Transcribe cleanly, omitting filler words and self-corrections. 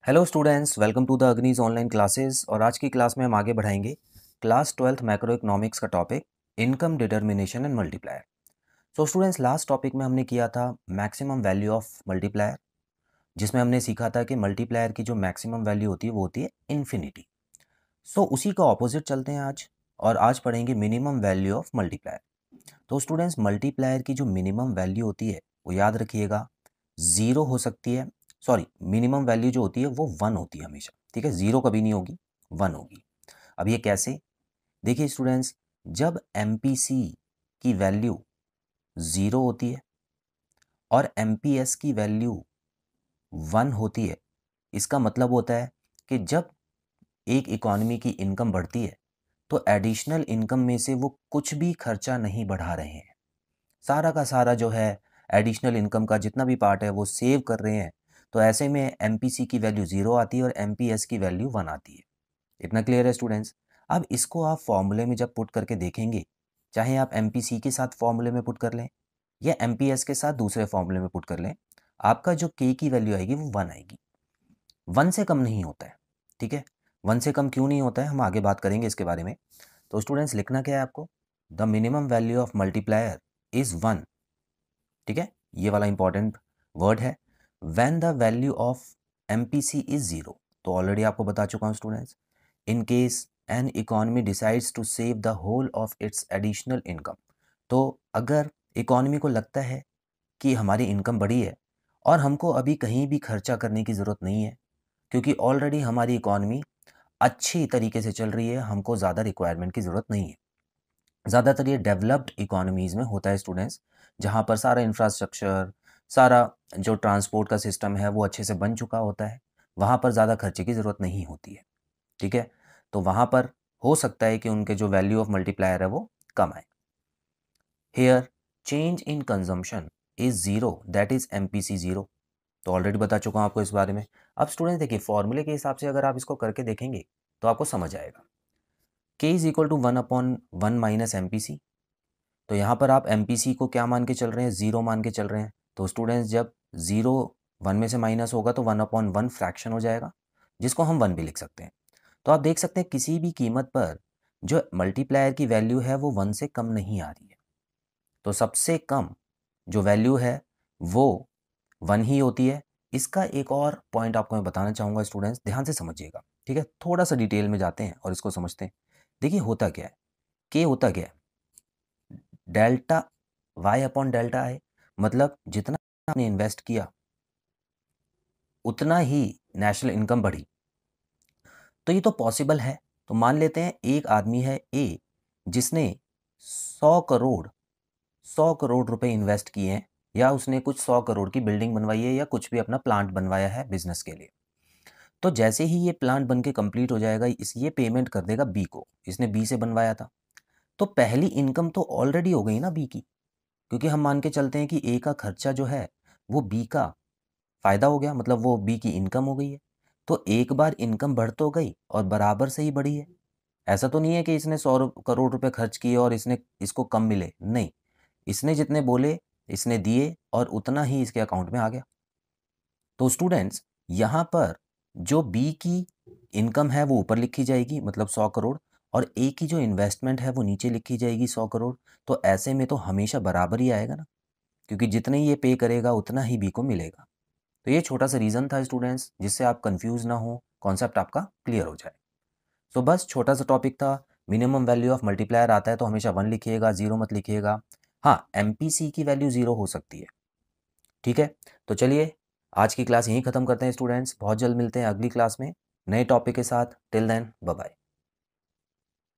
Hello students, welcome to the Agnij online classes. और आज की क्लास में हम आगे बढ़ाएंगे क्लास 12th मैक्रो इकोनॉमिक्स का topic income determination and multiplier. So students, last topic में हमने किया था मैक्सिमम वैल्यू ऑफ मल्टीप्लायर, जिसमें हमने सीखा था कि मल्टीप्लायर की जो मैक्सिमम वैल्यू होती है वो होती है इन्फिनिटी। सो उसी का ऑपोजिट चलते हैं आज, और आज पढ़ेंगे मिनिमम वैल्यू ऑफ मल्टीप्लायर। तो स्टूडेंट्स, मल्टीप्लायर की जो मिनिमम वैल्यू होती है वो याद रखिएगा, ज़ीरो हो सकती है। सॉरी, मिनिमम वैल्यू जो होती है वो 1 होती है हमेशा। ठीक है, ज़ीरो कभी नहीं होगी, 1 होगी। अब ये कैसे? देखिए स्टूडेंट्स, जब एमपीसी की वैल्यू ज़ीरो होती है और एमपीएस की वैल्यू 1 होती है, इसका मतलब होता है कि जब एक इकॉनमी की इनकम बढ़ती है तो एडिशनल इनकम में से वो कुछ भी खर्चा नहीं बढ़ा रहे हैं। सारा का सारा जो है एडिशनल इनकम का जितना भी पार्ट है वो सेव कर रहे हैं। तो ऐसे में एमपीसी की वैल्यू 0 आती है और एमपीएस की वैल्यू 1 आती है। इतना क्लियर है स्टूडेंट्स? अब इसको आप फॉर्मूले में जब पुट करके देखेंगे, चाहे आप एमपीसी के साथ फॉर्मूले में पुट कर लें या एमपीएस के साथ दूसरे फॉर्मूले में पुट कर लें, आपका जो के की वैल्यू आएगी वो 1 आएगी। 1 से कम नहीं होता है। ठीक है, 1 से कम क्यों नहीं होता है, हम आगे बात करेंगे इसके बारे में। तो स्टूडेंट्स, लिखना क्या है आपको? The minimum value of multiplier is 1। ठीक है, ये वाला इंपॉर्टेंट वर्ड है। When the value of MPC is zero, तो ऑलरेडी आपको बता चुका हूँ students. In case an economy decides to save the whole of its additional income, तो अगर इकोनॉमी को लगता है कि हमारी इनकम बढ़ी है और हमको अभी कहीं भी खर्चा करने की ज़रूरत नहीं है, क्योंकि ऑलरेडी हमारी इकोनॉमी अच्छी तरीके से चल रही है, हमको ज़्यादा रिक्वायरमेंट की ज़रूरत नहीं है। ज़्यादातर ये डेवलप्ड इकोनॉमीज़ में होता है स्टूडेंट्स, जहाँ पर सारा इंफ्रास्ट्रक्चर, सारा जो ट्रांसपोर्ट का सिस्टम है वो अच्छे से बन चुका होता है। वहाँ पर ज़्यादा खर्चे की ज़रूरत नहीं होती है। ठीक है, तो वहाँ पर हो सकता है कि उनके जो वैल्यू ऑफ मल्टीप्लायर है वो कम आए। Here change in consumption is zero, that is MPC zero. तो ऑलरेडी बता चुका हूँ आपको इस बारे में। अब स्टूडेंट्स देखिए, फॉर्मूले के हिसाब से अगर आप इसको करके देखेंगे तो आपको समझ आएगा। K is equal to 1/1 minus MPC. तो यहाँ पर आप एमपीसी को क्या मान के चल रहे हैं? ज़ीरो मान के चल रहे हैं। तो स्टूडेंट्स, जब ज़ीरो 1 में से माइनस होगा तो 1/1 फ्रैक्शन हो जाएगा, जिसको हम 1 भी लिख सकते हैं। तो आप देख सकते हैं किसी भी कीमत पर जो मल्टीप्लायर की वैल्यू है वो 1 से कम नहीं आ रही है। तो सबसे कम जो वैल्यू है वो 1 ही होती है। इसका एक और पॉइंट आपको मैं बताना चाहूँगा स्टूडेंट्स, ध्यान से समझिएगा। ठीक है, थोड़ा सा डिटेल में जाते हैं और इसको समझते हैं। देखिए होता क्या है, के होता क्या है? डेल्टा वाई अपॉन डेल्टा है। मतलब जितना आपने इन्वेस्ट किया उतना ही नेशनल इनकम बढ़ी। तो ये तो पॉसिबल है। तो मान लेते हैं एक आदमी है ए, जिसने 100 करोड़ 100 करोड़ रुपए इन्वेस्ट किए हैं, या उसने कुछ 100 करोड़ की बिल्डिंग बनवाई है या कुछ भी अपना प्लांट बनवाया है बिजनेस के लिए। तो जैसे ही ये प्लांट बन के कंप्लीट हो जाएगा, इस ये पेमेंट कर देगा बी को। इसने बी से बनवाया था, तो पहली इनकम तो ऑलरेडी हो गई ना बी की, क्योंकि हम मान के चलते हैं कि ए का खर्चा जो है वो बी का फ़ायदा हो गया, मतलब वो बी की इनकम हो गई है। तो एक बार इनकम बढ़ तो गई और बराबर से ही बढ़ी है। ऐसा तो नहीं है कि इसने 100 करोड़ रुपए खर्च किए और इसने इसको कम मिले, नहीं। इसने जितने बोले इसने दिए और उतना ही इसके अकाउंट में आ गया। तो स्टूडेंट्स, यहाँ पर जो बी की इनकम है वो ऊपर लिखी जाएगी, मतलब 100 करोड़, और ए की जो इन्वेस्टमेंट है वो नीचे लिखी जाएगी 100 करोड़। तो ऐसे में तो हमेशा बराबर ही आएगा ना, क्योंकि जितने ही ये पे करेगा उतना ही बी को मिलेगा। तो ये छोटा सा रीज़न था स्टूडेंट्स, जिससे आप कंफ्यूज ना हो, कॉन्सेप्ट आपका क्लियर हो जाए। तो बस छोटा सा टॉपिक था। मिनिमम वैल्यू ऑफ मल्टीप्लायर आता है तो हमेशा 1 लिखिएगा, 0 मत लिखिएगा। हाँ, एमपीसी की वैल्यू 0 हो सकती है। ठीक है, तो चलिए आज की क्लास यहीं ख़त्म करते हैं स्टूडेंट्स। बहुत जल्द मिलते हैं अगली क्लास में नए टॉपिक के साथ। Till then, bye bye.